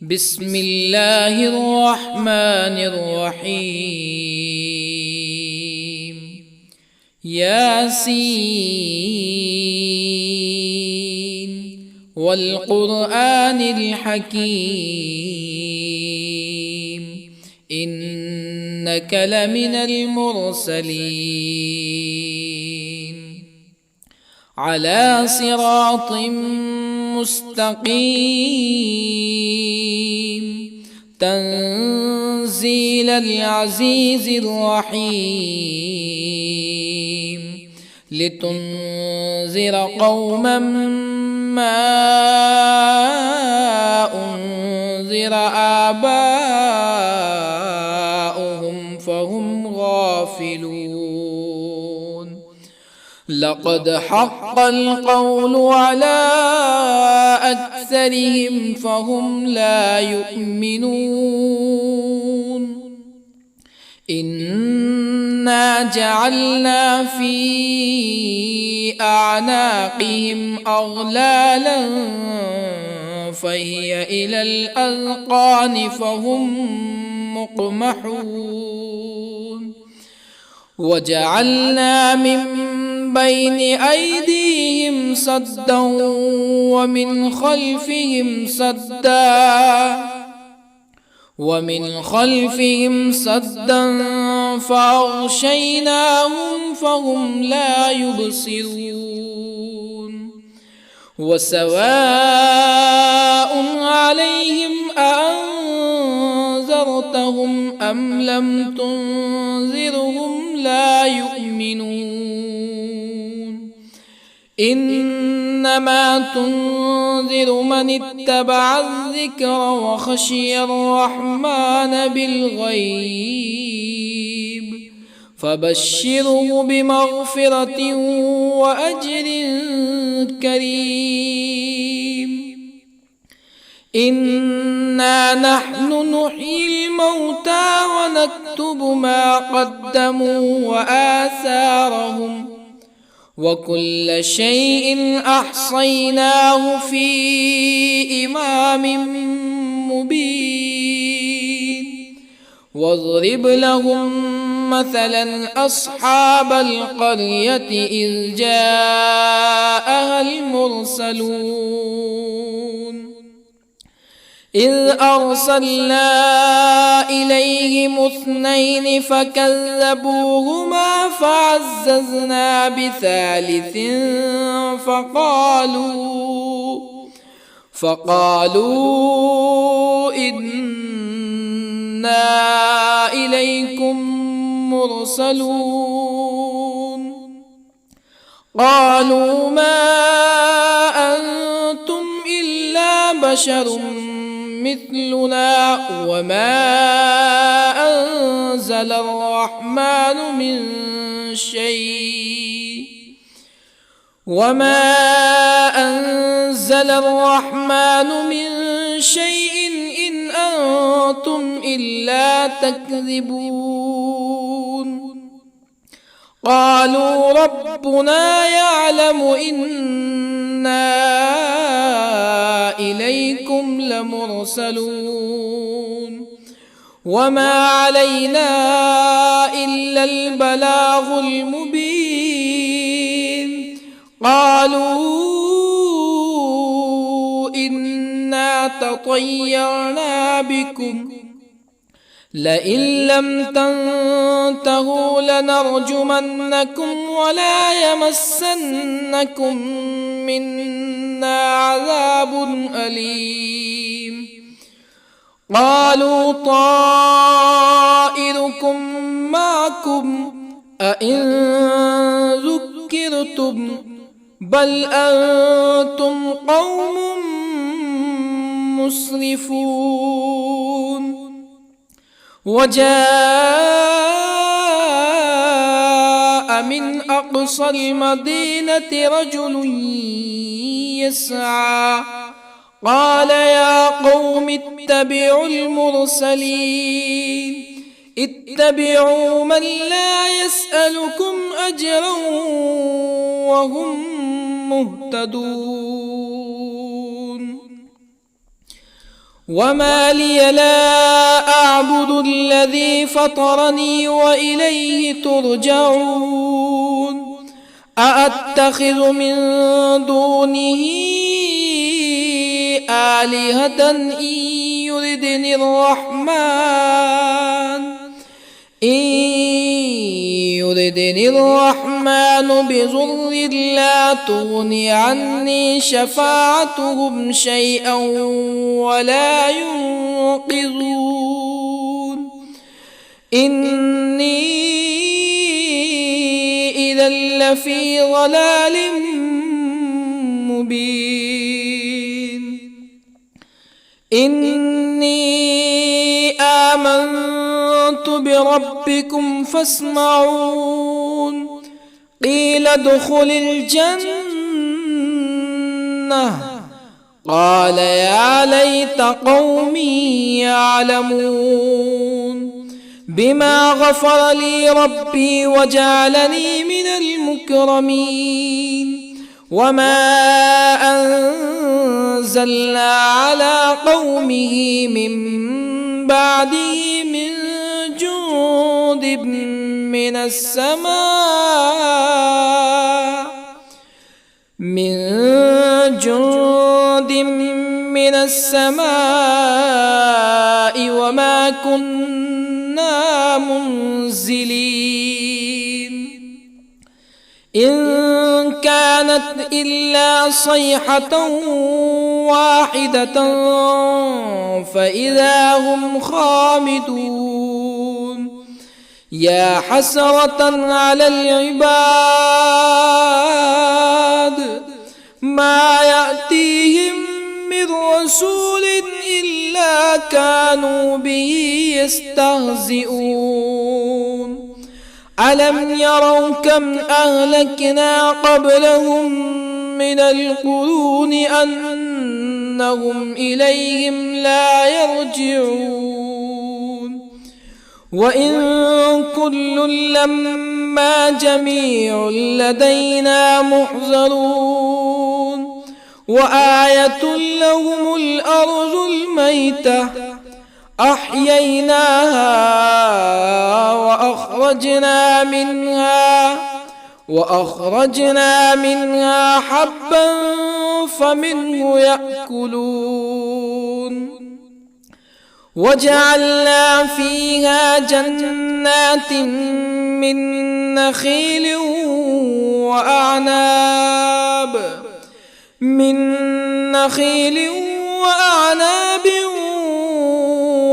بسم الله الرحمن الرحيم. ياسين والقرآن الحكيم إنك لمن المرسلين على صراط مستقيم تنزيل العزيز الرحيم لتنذر قوما ما أنذر آباؤهم فهم غافلون. لقد حق القول على أكثرهم فهم لا يؤمنون. إنا جعلنا في أعناقهم أغلالا فهي إلى الأذقان فهم مقمحون. وجعلنا من بين أيديهم سدا ومن خلفهم سدا فأغشيناهم فهم لا يبصرون. وسواء عليهم أأنذرتهم أم لم تنذرهم لا يؤمنون. إنما تنذر من اتبع الذكر وخشي الرحمن بالغيب فبشره بمغفرة وأجر كريم. إنا نحن نحيي الموتى ونكتب ما قدموا وآثارهم وكل شيء أحصيناه في إمام مبين. واضرب لهم مثلا أصحاب القرية إذ جاءها المرسلون إذ أرسلنا إليهم اثنين فكذبوهما فعززنا بثالث فقالوا إنا إليكم مرسلون. قالوا ما أنتم إلا بشر مثلنا وما أنزل الرحمن من شيء إن أنتم إلا تكذبون. قالوا ربنا يعلم إنا إليكم لمرسلون وما علينا إلا البلاغ المبين. قالوا إنا تطيرنا بكم لئن لم تنتهوا لنرجمنكم ولا يمسنكم منا عذاب أليم. قالوا طائركم معكم أئن ذكرتم بل أنتم قوم مسرفون. وجاء من أقصى المدينة رجل يسعى قال يا قوم اتبعوا المرسلين اتبعوا من لا يسألكم أجرا وهم مهتدون. وما لي لا أعبد الذي فطرني وإليه ترجعون أأتخذ من دونه آلهة يردني الرحمن بضر لا تغن عني شفاعتهم شيئا ولا ينقذون إني إذا لفي ضلال مبين إني آمنت بربكم فاسمعون قيل ادخل الجنة قال يا ليت قومي يعلمون بما غفر لي ربي وجعلني من المكرمين وما أنزلنا على قومه من بعده من جند من السماء وما كنا منزلين إن كانت إلا صيحة واحدة فإذا هم خامدون يا حسرة على العباد ما يأتيهم من رسول إلا كانوا به يستهزئون ألم يروا كم أهلكنا قبلهم من القرون أنهم إليهم لا يرجعون وإن كل لما جميع لدينا محضرون وآية لهم الأرض الميتة أحييناها وأخرجنا منها حبا فمنه يأكلون وجعلنا فيها جنات من نخيل وأعناب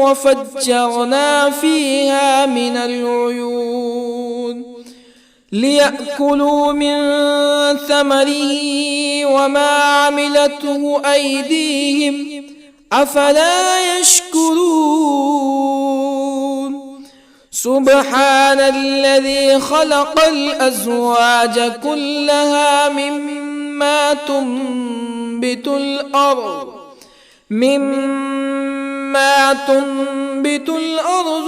وفجرنا فيها من العيون ليأكلوا من ثمره وما عملته أيديهم أفلا يشكرون سبحان الذي خلق الأزواج كلها مما تنبت الأرض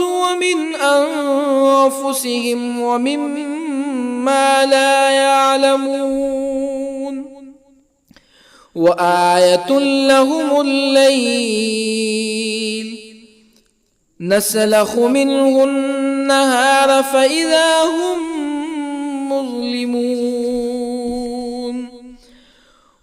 ومن أنفسهم ومما لا يعلمون وآية لهم الليل نسلخ منه النهار فإذا هم مظلمون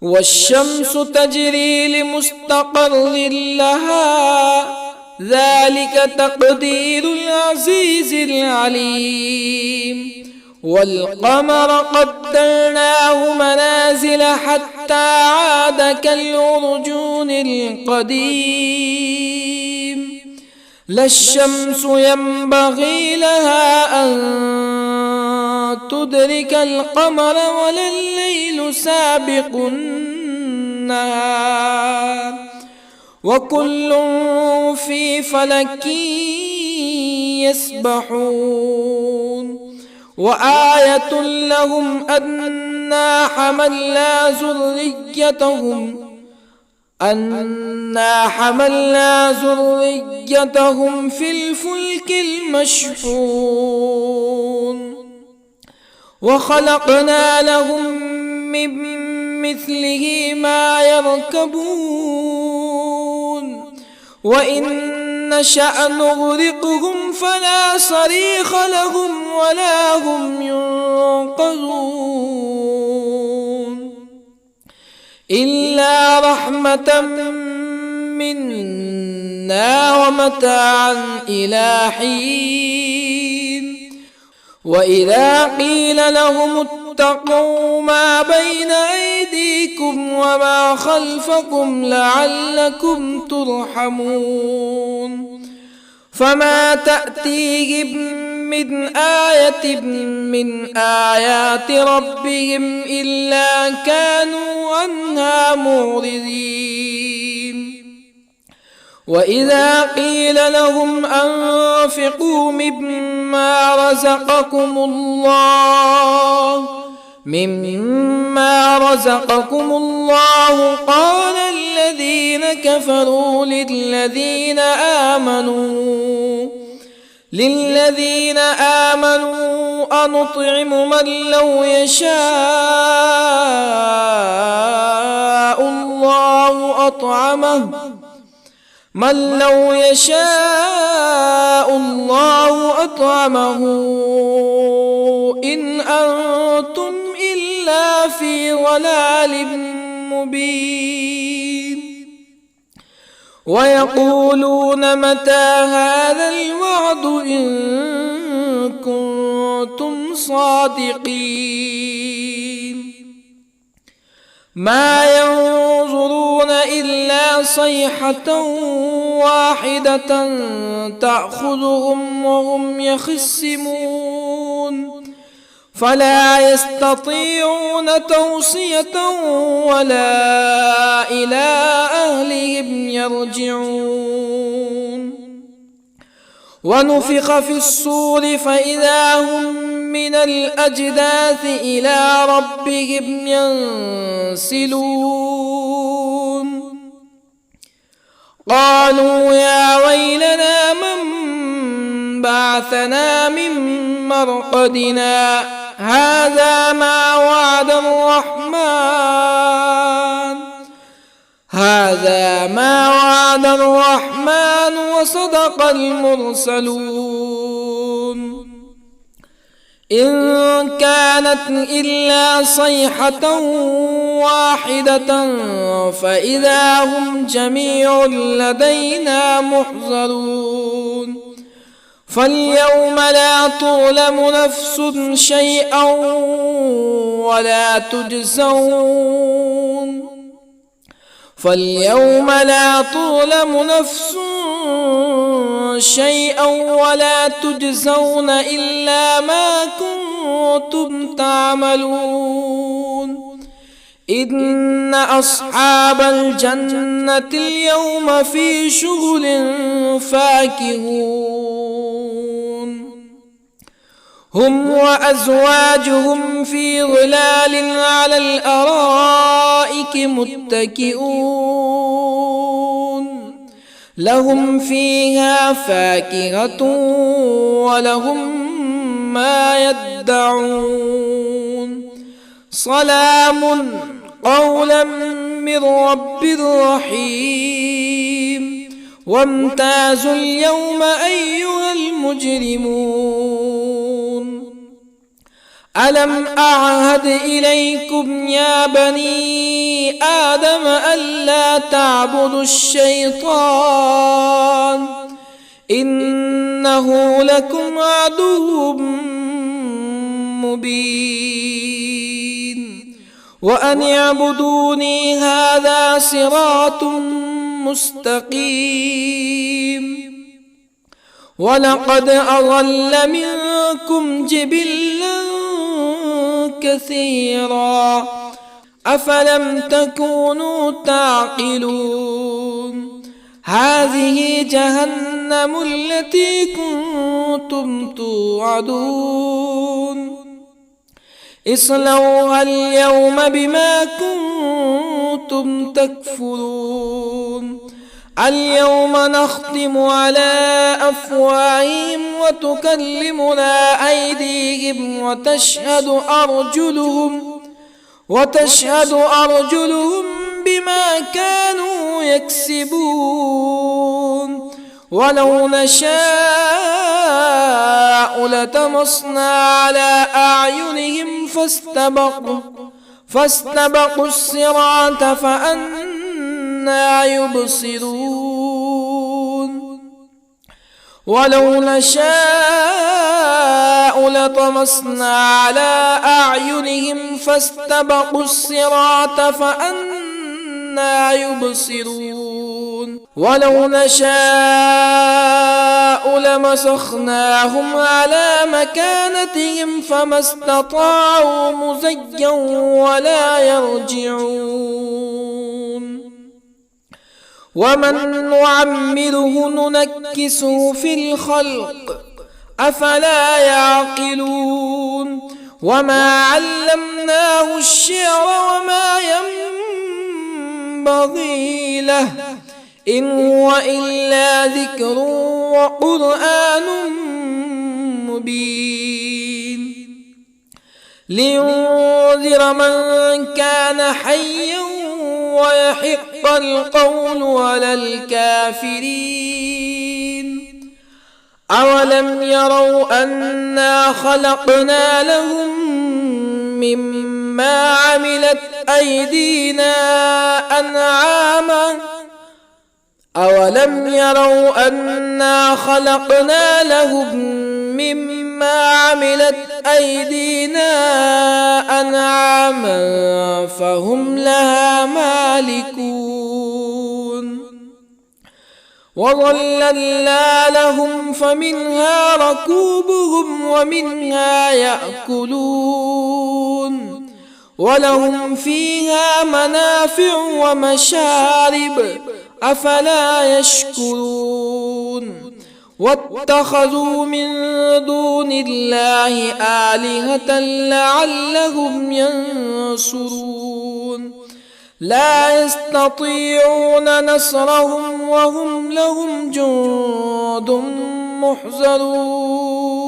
والشمس تجري لمستقر لها ذلك تقدير العزيز العليم والقمر قدرناه منازل حتى عاد كالعرجون القديم لا الشمس ينبغي لها أن تدرك القمر ولا الليل سابق النهار وكل في فلك يسبحون وآية لهم أنا حملنا ذريتهم في الفلك المشحون وخلقنا لهم من مثله ما يركبون وإن نشأ نغرقهم فلا صريخ لهم ولا هم ينقذون إلا رحمة منا ومتاعا إلى حين وإذا قيل لهم اتقوا ما بين أيديكم وما خلفكم لعلكم ترحمون فما تأتيهم من آية من آيات ربهم إلا كانوا عنها معرضين وإذا قيل لهم أنفقوا مما رزقكم الله قال الذين كفروا للذين آمنوا أنطعم من لو يشاء الله أطعمه إن أنتم إلا في ضلال مبين ويقولون متى هذا الوعد إن كنتم صادقين ما ينظرون إلا صيحة واحدة تأخذهم وهم يخصمون فلا يستطيعون توصية ولا إلى أهلهم يرجعون ونفخ في الصور فإذا هم من الأجداث إلى ربهم ينسلون قالوا يا ويلنا من بعثنا من مرقدنا هذا ما وعد الرحمن وصدق المرسلون إن كانت إلا صيحة واحدة فإذا هم جميع لدينا محضرون فاليوم لا تظلم نفس شيئا ولا تجزون إلا ما كنتم تعملون إن أصحاب الجنة اليوم في شغل فاكهون هم وأزواجهم في ظلال على الأرائك متكئون لهم فيها فاكهة ولهم ما يدعون سلام قولا من رب رحيم وامتازوا اليوم أيها المجرمون ألم أعهد إليكم يا بني آدم ألا تعبدوا الشيطان إنه لكم عدو مبين وأن اعبدوني هذا صراط مستقيم ولقد أضل منكم جبلا كثيرا أفلم تكونوا تعقلون هذه جهنم التي كنتم توعدون اصلوها اليوم بما كنتم تكفرون اليوم نختم على أفواههم وتكلمنا أيديهم وتشهد أرجلهم بما كانوا يكسبون ولو نشاء لطمسنا على أعينهم فاستبقوا الصراط فأنى يبصرون ولو نشاء لطمسنا على أعينهم فاستبقوا الصراط فأنى يبصرون ولو نشاء لمسخناهم على مكانتهم فما استطاعوا مزيا ولا يرجعون ومن نعمره ننكسه في الخلق أفلا يعقلون وما علمناه الشعر وما ينبغي له إن هو إلا ذكر وقرآن مبين لينذر من كان حيا ويحق القول على الكافرين أولم يروا أنا خلقنا لهم مما عملت أيدينا أنعاما أولم يروا أنا خلقنا لهم مما عملت أيدينا أنعاما فهم لها مالكون وظللنا لهم فمنها ركوبهم ومنها يأكلون ولهم فيها منافع ومشارب أفلا يشكرون واتخذوا من دون الله آلهة لعلهم ينصرون لا يستطيعون نصرهم وهم لهم جند محضرون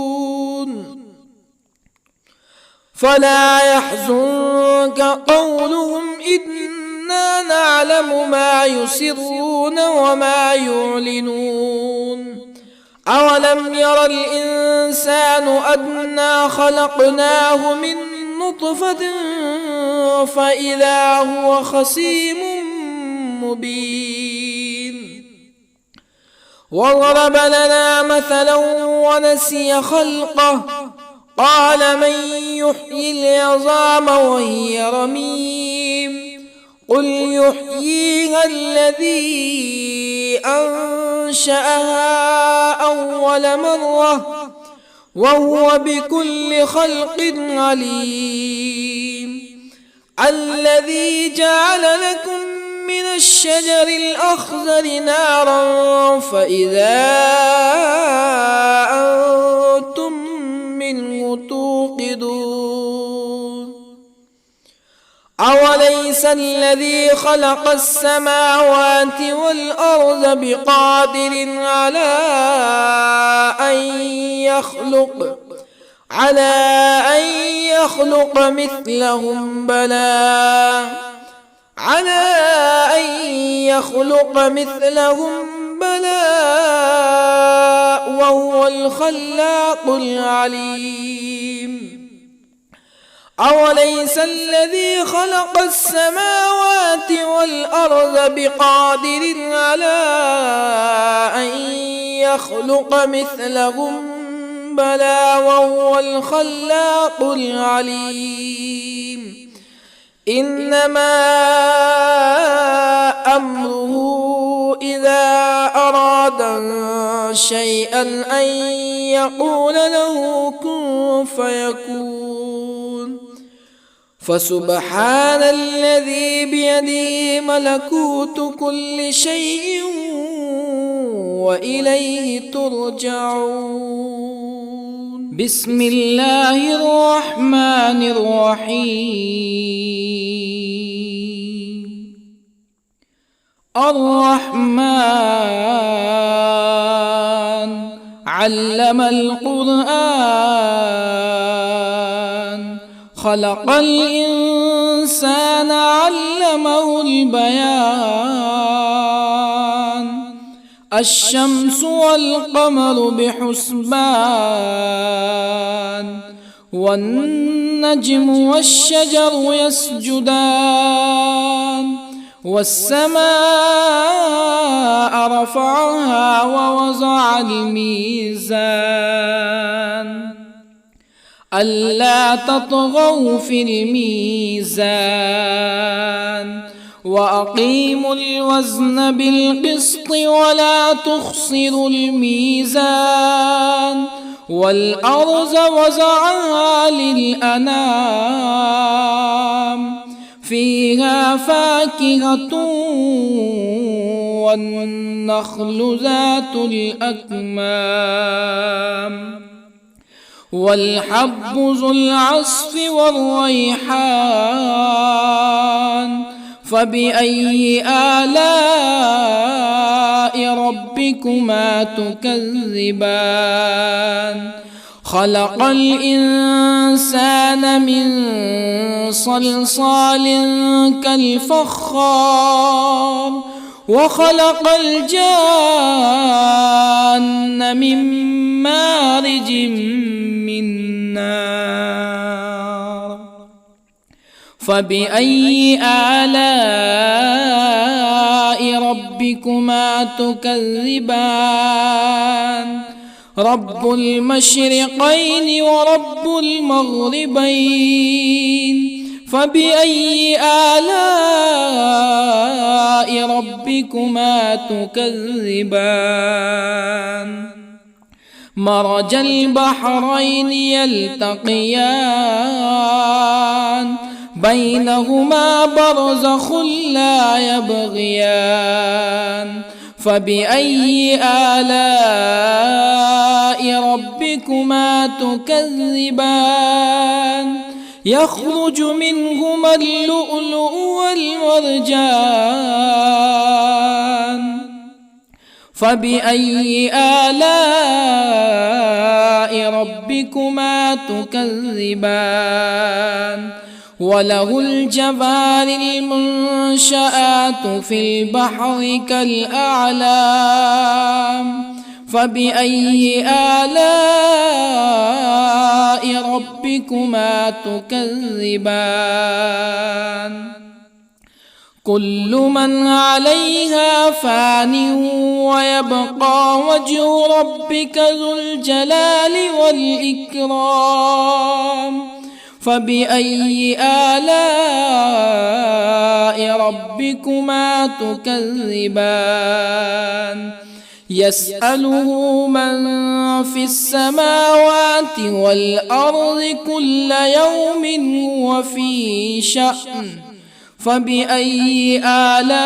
فلا يحزنك قولهم إنا نعلم ما يسرون وما يعلنون أولم ير الإنسان أنا خلقناه من نطفة فإذا هو خصيم مبين وضرب لنا مثلا ونسي خلقه قال من يحيي العظام وهي رميم قل يحييها الذي أنشأها أول مرة وهو بكل خلق عليم الذي جعل لكم من الشجر الأخضر نارا فإذا أنتم منه توقدون أوليس الذي خلق السماوات والأرض بقادر على أن يخلق مثلهم بلى وهو الخلاق العليم أوليس الذي خلق السماوات والأرض بقادر على أن يخلق مثلهم بلى وهو الخلاق العليم إنما أمره إذا أراد شيئا أن يقول له كن فيكون فسبحان الذي بيده ملكوت كل شيء وإليه ترجعون بسم الله الرحمن الرحيم الرحمن علم القرآن خلق الإنسان علمه البيان الشمس والقمر بحسبان والنجم والشجر يسجدان والسماء رفعها ووضع الميزان ألا تطغوا في الميزان وأقيموا الوزن بالقسط ولا تخسروا الميزان والأرض وضعها للأنام فيها فاكهة والنخل ذات الأكمام والحب ذو العصف والريحان فبأي آلاء ربكما تكذبان خلق الإنسان من صلصال كالفخار وخلق الجان من مارج من نار فبأي آلاء ربكما تكذبان رب المشرقين ورب المغربين فبأي آلاء ربكما تكذبان مرج البحرين يلتقيان بينهما برزخ لا يبغيان فبأي آلاء ربكما تكذبان يخرج منهما اللؤلؤ والمرجان فبأي آلاء ربكما تكذبان وله الجوار المنشآت في البحر كالأعلام فبأي آلاء ربكما تكذبان كل من عليها فان ويبقى وجه ربك ذو الجلال والإكرام فبأي آلاء ربكما تكذبان يسأله من في السماوات والأرض كل يوم هو في شأن فبأي آلاء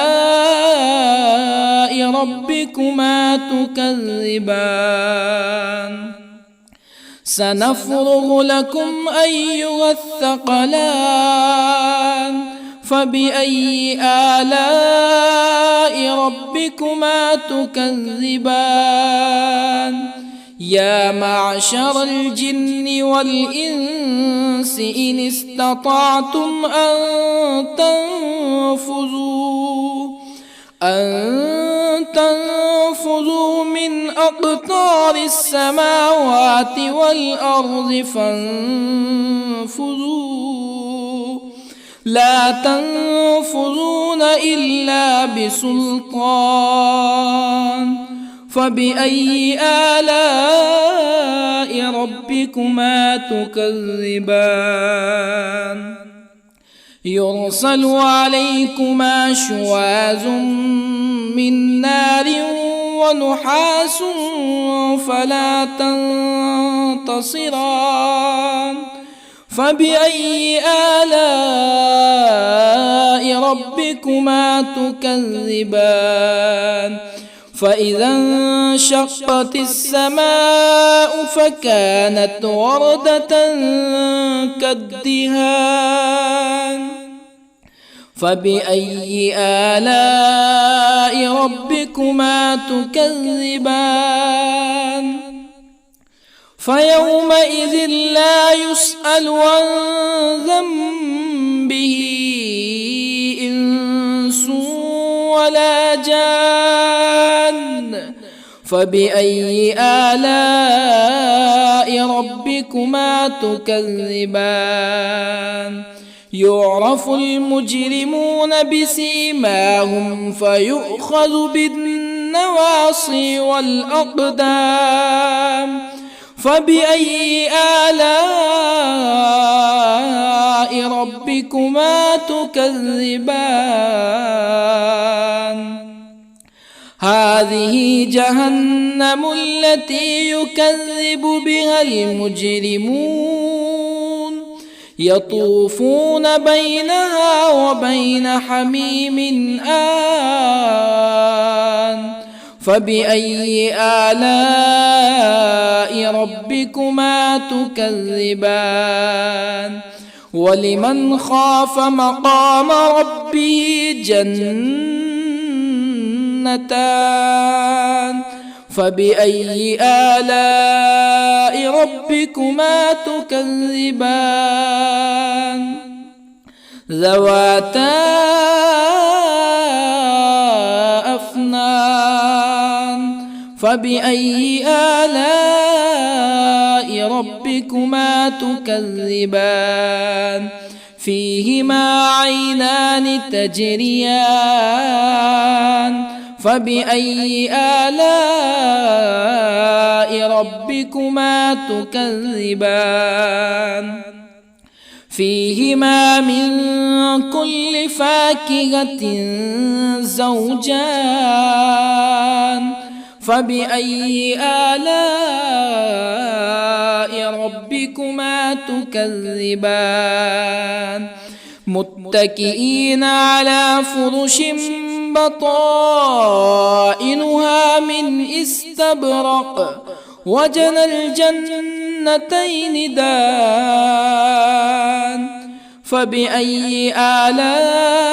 ربكما تكذبان سنفرغ لكم أيها الثقلان فبأي آلاء ربكما تكذبان يا معشر الجن والإنس إن استطعتم أن تنفذوا من أقطار السماوات والأرض فانفذوا لا تنفذون إلا بسلطان فبأي آلاء ربكما تكذبان يرسل عليكما شواظ من نار ونحاس فلا تنتصران فبأي آلاء ربكما تكذبان فإذا انشقت السماء فكانت وردة كالدهان فبأي آلاء ربكما تكذبان فيومئذ لا يسأل عن ذنبه إنس ولا جان. فبأي آلاء ربكما تكذبان؟ يعرف المجرمون بسيماهم فيؤخذ بالنواصي والأقدام. فبأي آلاء ربكما تكذبان؟ هذه جهنم التي يكذب بها المجرمون، يطوفون بينها وبين حميم آن. فبأي آلاء ربكما تكذبان؟ ولمن خاف مقام ربه جنتان. فبأي آلاء ربكما تكذبان؟ ذواتا أفنان. فبأي آلاء ربكما تكذبان؟ فيهما عينان تجريان. فبأي آلاء ربكما تكذبان؟ فيهما من كل فاكهة زوجان. فبأي آلاء ربكما تكذبان؟ متكئين على فرش بطائنها من استبرق وجنى الجنتين دان. فبأي آلاء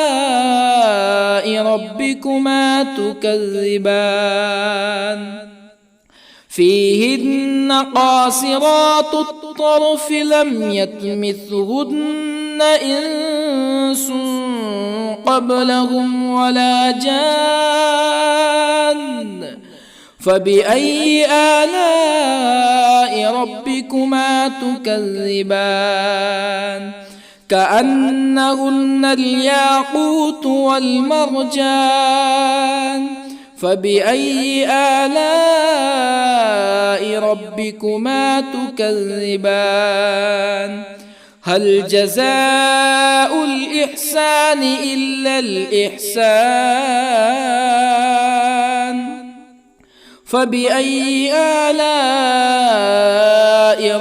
ربكما تكذبان؟ فيهن قاصرات الطرف لم يطمثهن إنس قبلهم ولا جان. فبأي آلاء ربكما تكذبان؟ كأنهن الياقوت والمرجان. فبأي آلاء ربكما تكذبان؟ هل جزاء الإحسان إلا الإحسان؟ فبأي آلاء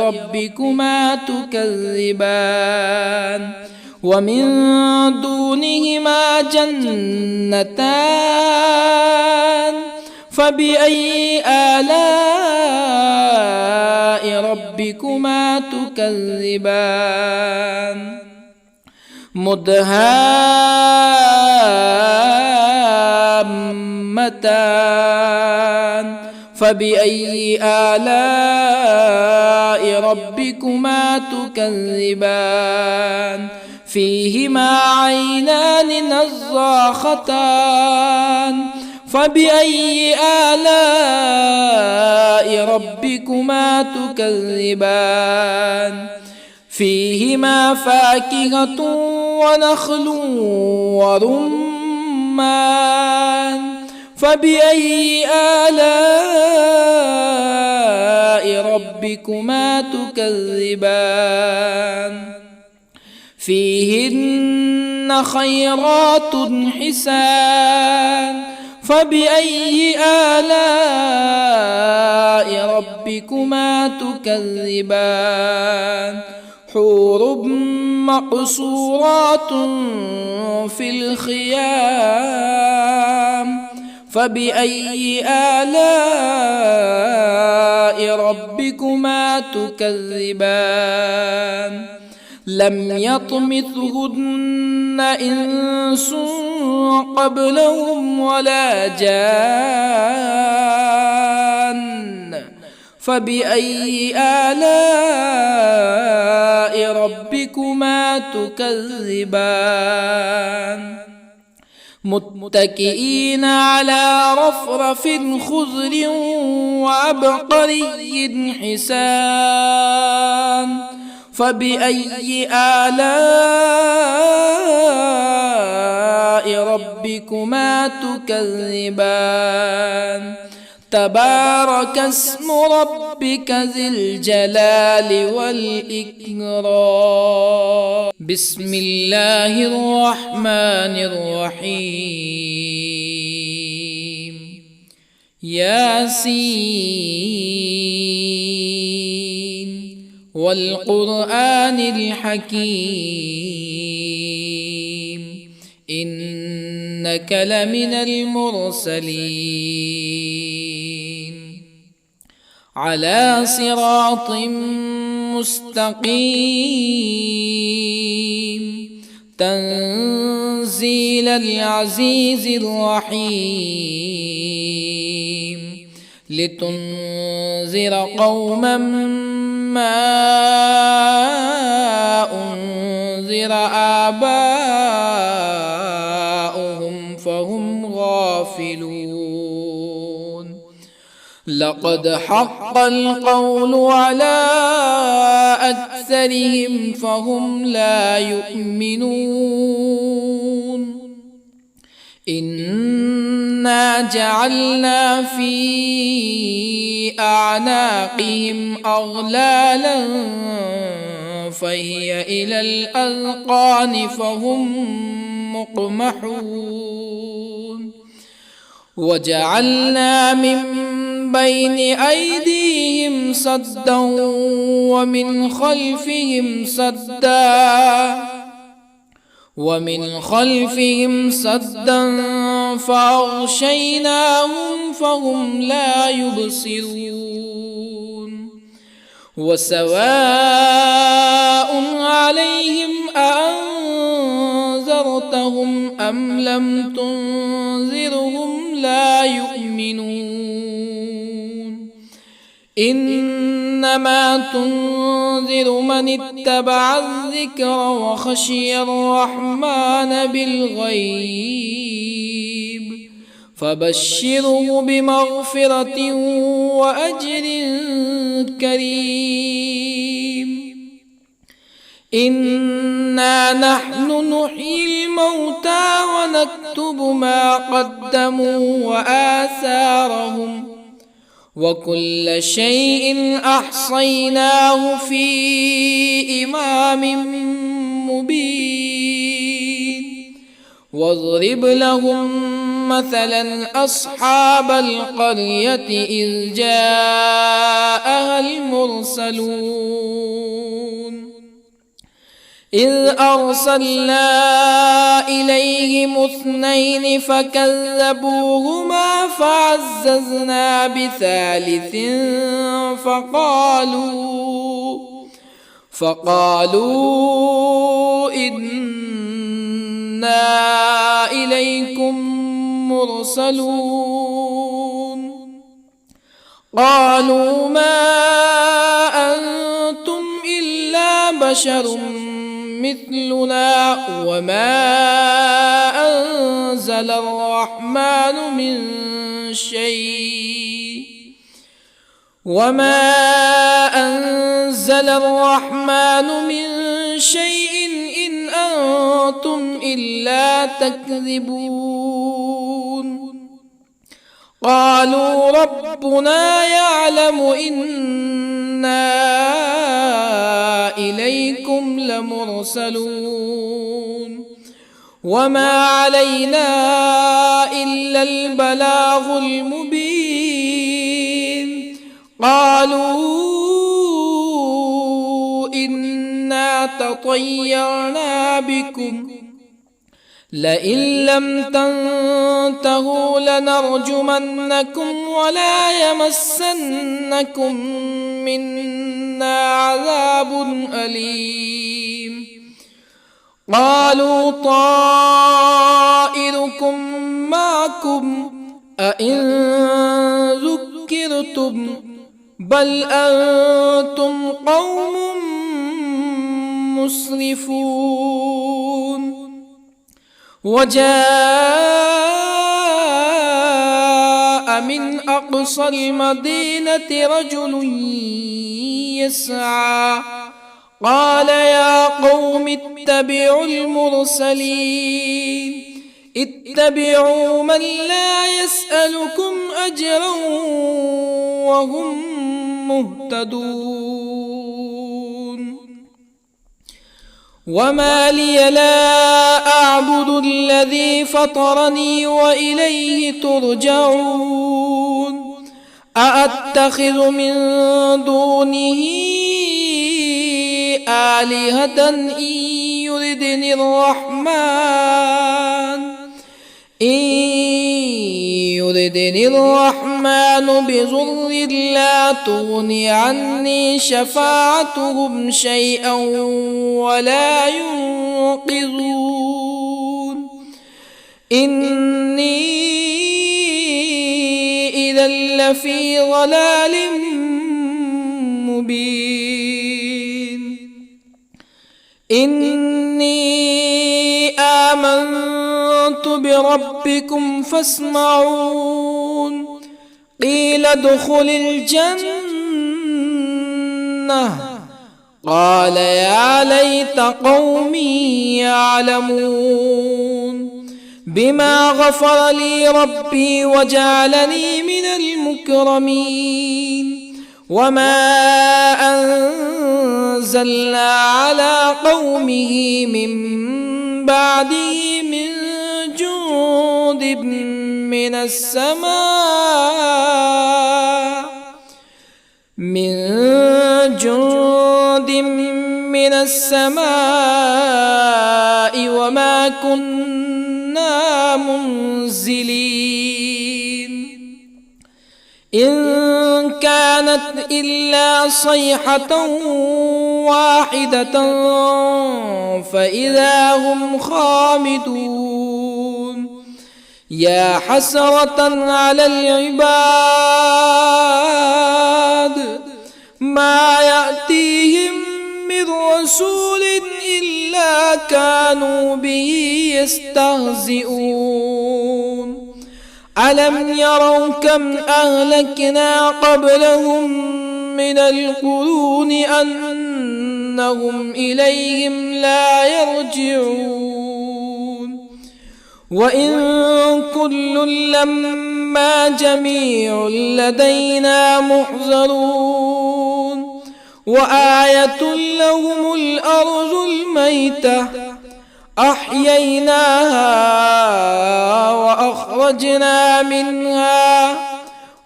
ربكما تكذبان؟ ومن دونهما جنتان. فبأي آلاء ربكما تكذبان؟ مدهامتان. فبأي آلاء ربكما تكذبان؟ فيهما عينان نضاختان. فبأي آلاء ربكما تكذبان؟ فيهما فاكهة ونخل ورمان. فبأي آلاء ربكما تكذبان؟ فيهن خيرات حسان. فبأي آلاء ربكما تكذبان؟ حور مقصورات في الخيام. فبأي آلاء ربكما تكذبان؟ لم يطمثهن إنس قبلهم ولا جان. فبأي آلاء ربكما تكذبان متكئين على رفرف خضر وعبقري حسان فبأي آلاء ربكما تكذبان تبارك اسم ربك ذي الجلال والإكرام بسم الله الرحمن الرحيم ياسين والقرآن الحكيم إنك لمن المرسلين على صراط مستقيم تنزيل العزيز الرحيم لتنذر قوما ما أنذر آباؤهم فهم غافلون لقد حق القول على أكثرهم فهم لا يؤمنون إنا جعلنا في أعناقهم أغلالا فهي إلى الأذقان فهم مقمحون وجعلنا من بين أيديهم سدا ومن خلفهم سدا فأغشيناهم فهم لا يبصرون وسواء عليهم أأنذرتهم أم لم تنذرهم لا يؤمنون إنما تنذر من اتبع الذكر وخشي الرحمن بالغيب فبشره بمغفرة وأجر كريم إنا نحن نحيي الموتى ونكتب ما قدموا وآثارهم وكل شيء أحصيناه في إمام مبين واضرب لهم مثلا أصحاب القرية إذ جاءها المرسلون إذ أرسلنا إليهم 2 فكذبوهما فعززنا بثالث فقالوا إنا إليكم مرسلون قالوا ما أنتم إلا بشر مثلنا وما أنزل الرحمن من شيء إن أنتم إلا تكذبون قالوا ربنا يعلم إنا إليكم لمرسلون وما علينا إلا البلاغ المبين قالوا إنا تطيرنا بكم لئن لم تنتهوا لنرجمنكم ولا يمسنكم منا عذاب أليم قالوا طائركم معكم أئن ذكرتم بل أنتم قوم مسرفون. وجاء من أقصى المدينة رجل يسعى قال يا قوم اتبعوا المرسلين اتبعوا من لا يسألكم أجرا وهم مهتدون. وما لي لا أعبد الذي فطرني وإليه ترجعون. أأتخذ من دونه آلهة إن يردني الرحمن بضر لا تغني عني شفاعتهم شيئا ولا ينقذون. إني إذا لفي ضلال مبين. إني آمنت بربكم فاسمعون. قيل ادخل الجنة قال يا ليت قومي يعلمون بما غفر لي ربي وجعلني من المكرمين. وما أنزلنا على قومه من بعده من جند من السماء وما كنا منزلين. إن كانت إلا صيحة واحدة فإذا هم خامدون. يا حسرة على العباد ما يأتيهم من رسول إلا كانوا به يستهزئون. ألم يروا كم أهلكنا قبلهم من القرون أنهم إليهم لا يرجعون. وإن كل لما جميع لدينا محضرون. وآية لهم الأرض الميتة أحييناها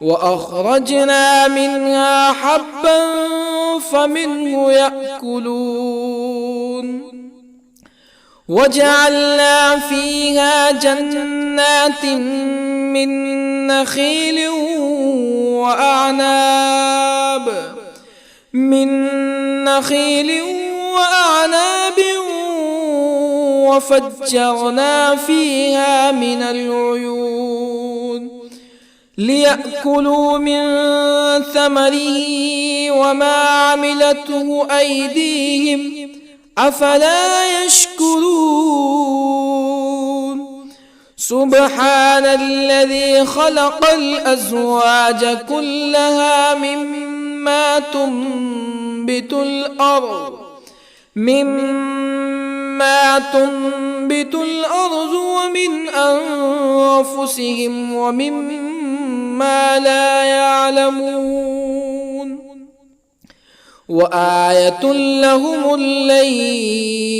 وأخرجنا منها حبا فمنه يأكلون. وجعلنا فيها جنات من نخيل وأعناب وفجرنا فيها من العيون ليأكلوا من ثمره وما عملته أيديهم أفلا يشكرون. سبحان الذي خلق الأزواج كلها مما تنبت الأرض ومن أنفسهم ومما لا يعلمون. وآية لهم الليل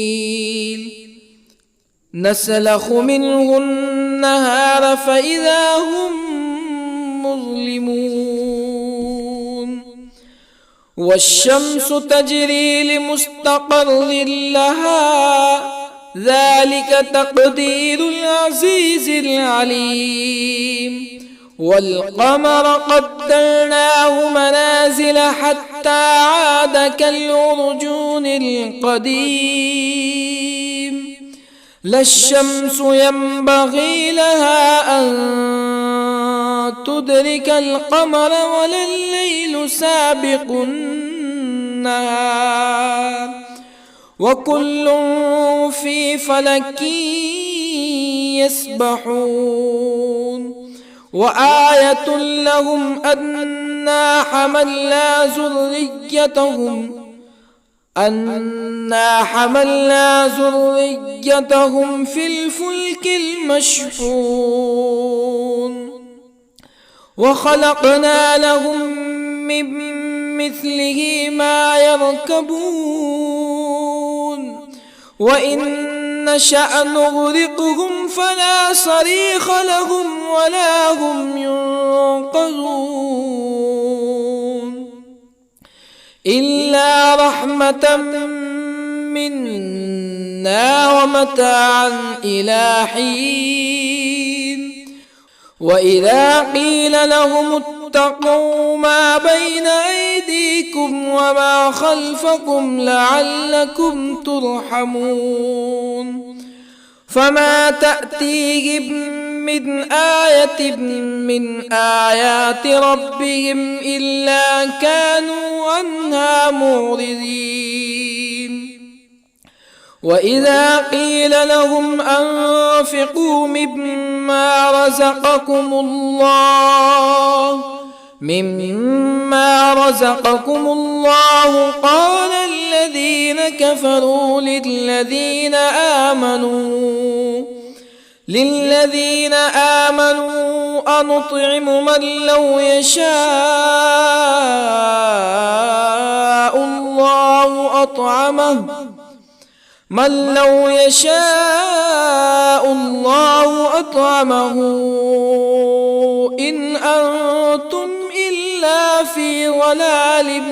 نسلخ منه النهار فإذا هم مظلمون. والشمس تجري لمستقر لها ذلك تقدير العزيز العليم. والقمر قدرناه منازل حتى عاد كالعرجون القديم. لا الشمس ينبغي لها أن تدرك القمر ولا الليل الليل سابق النهار وكل في فلك يسبحون وآية لهم أنا حملنا ذريتهم في الفلك المشحون وخلقنا لهم من مثله ما يركبون وإن نشأ نغرقهم فلا صريخ لهم ولا هم ينقذون إلا رحمة منا ومتاعا إلى حين وإذا قيل لهم اتقوا ما بين أيديكم وما خلفكم لعلكم ترحمون فما تأتيهم من آية من آيات ربهم إلا كانوا عنها معرضين وإذا قيل لهم أنفقوا مما رزقكم الله قال الذين كفروا للذين آمنوا أنطعم من لو يشاء الله أطعمه إن أنتم إلا في ضلال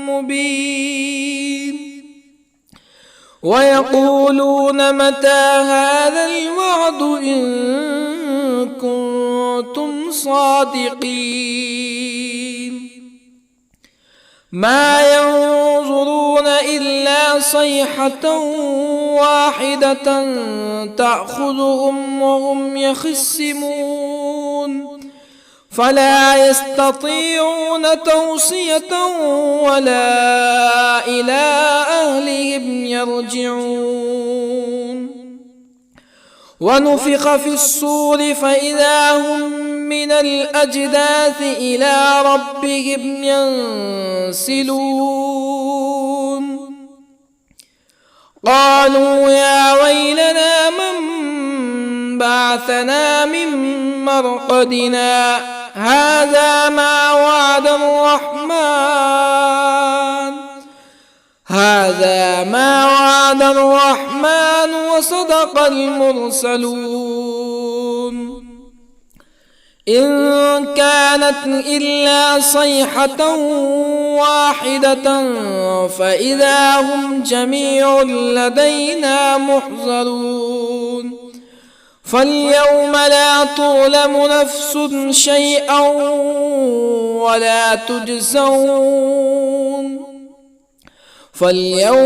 مبين ويقولون متى هذا الوعد إن كنتم صادقين ما ينظرون إلا صيحة واحدة تأخذهم وهم يخصمون فلا يستطيعون توصية ولا إلى أهلهم يرجعون ونفخ في الصور فإذا هم من الأجداث إلى ربهم ينسلون قالوا يا ويلنا من بعثنا من مرقدنا هذا ما وعد الرحمن وصدق المرسلون إن كانت إلا صيحة واحدة فإذا هم جميع لدينا محضرون فاليوم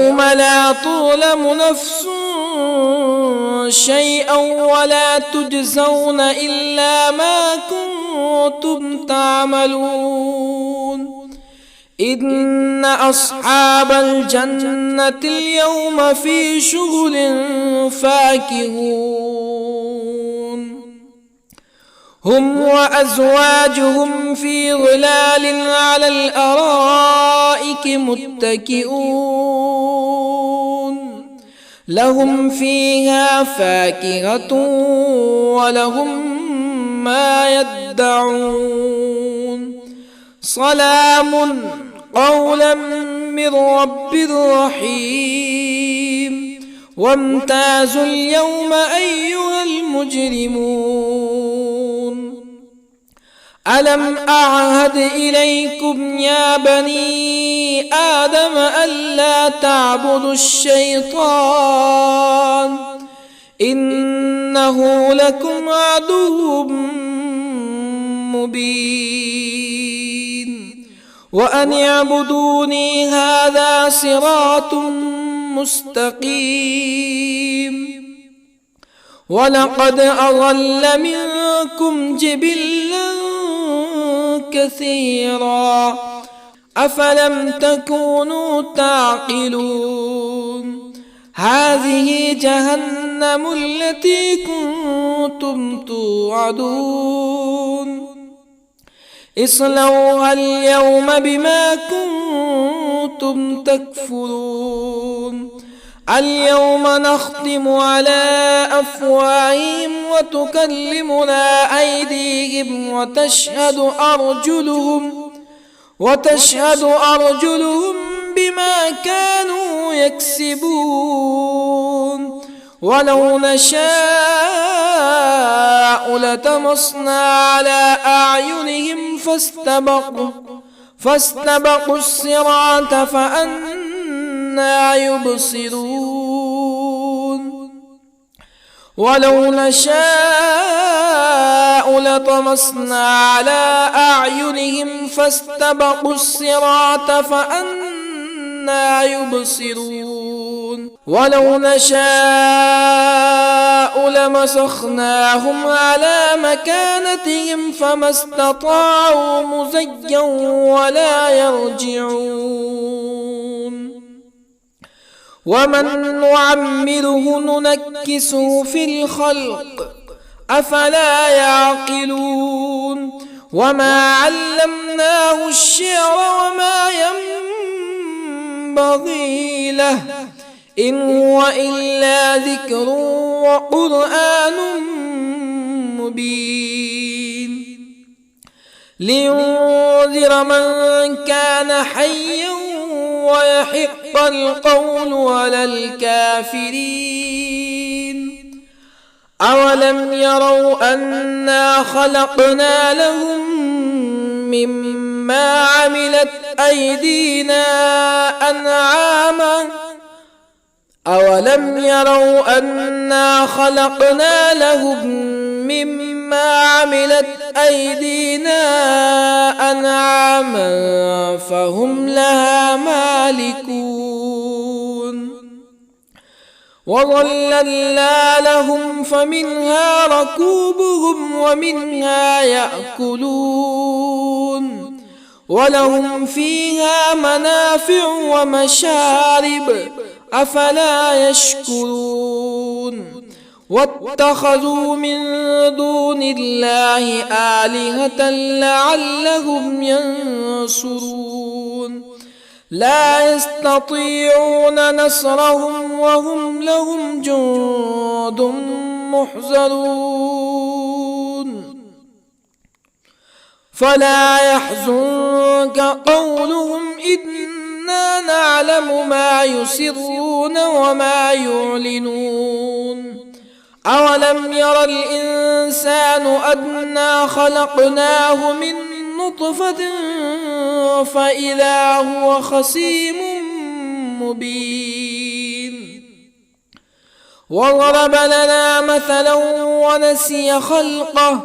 لا تظلم نفس شيئا ولا تجزون إلا ما كنتم تعملون إن أصحاب الجنة اليوم في شغل فاكهون هم وأزواجهم في ظلال على الأرائك متكئون لهم فيها فاكهة ولهم ما يدعون سلام قولا من رب رحيم وامتازوا اليوم أيها المجرمون ألم أعهد إليكم يا بني آدم ألا تعبدوا الشيطان إنه لكم عدو مبين وأن اعبدوني هذا صراط مستقيم ولقد أضل منكم جبلا كثيرا أفلم تكونوا تعقلون هذه جهنم التي كنتم توعدون اصلوها اليوم بما كنتم تكفرون اليوم نختم على أفواههم وتكلمنا أيديهم وتشهد أرجلهم بما كانوا يكسبون ولو نشاء لطمسنا على أعينهم فاستبقوا الصراط فأنى يبصرون ولو نشاء لطمسنا على أعينهم فاستبقوا الصراط فأنى يبصرون ولو نشاء لمسخناهم على مكانتهم فما استطاعوا مزيا ولا يرجعون ومن نعمره ننكسه في الخلق أفلا يعقلون وما علمناه الشعر وما ينبغي له إن هو إلا ذكر وقرآن مبين لينذر من كان حيا ويحق القول على الكافرين أولم يروا أنا خلقنا لهم مما عملت أيدينا أنعاما فهم لها مالكون وظللنا لهم فمنها ركوبهم ومنها يأكلون ولهم فيها منافع ومشارب أفلا يشكرون واتخذوا من دون الله آلهة لعلهم ينصرون لا يستطيعون نصرهم وهم لهم جند محضرون فلا يحزنك قولهم إنا نعلم ما يسرون وما يعلنون أولم ير الإنسان أنا خلقناه من نطفة فإذا هو خصيم مبين وضرب لنا مثلا ونسي خلقه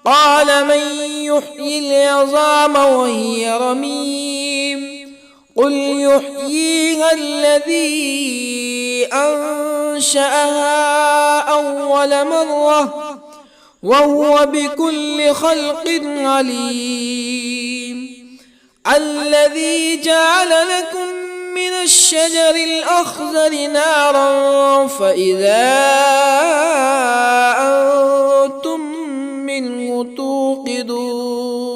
قال من يحيي العظام وهي رميم قل يحييها الذي أنشأها أول مرة وهو بكل خلق عليم الذي جعل لكم من الشجر الأخضر نارا فإذا أنتم منه توقدون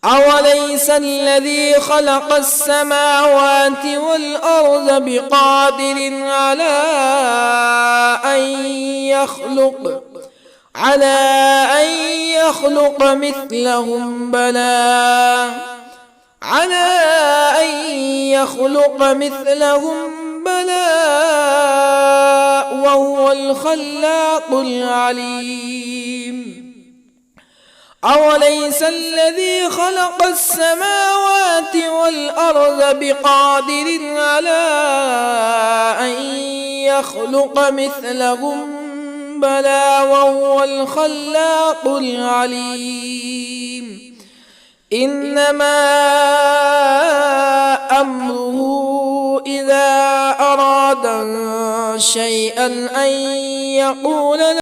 أوليس الذي خلق السماوات والأرض بقادر على أن يخلق مثلهم بلى وهو الخلاق العليم أوليس الذي خلق السماوات والأرض بقادر على أن يخلق مثلهم بلى وهو الخلاق العليم إنما أمره إذا أراد شيئا أن يقول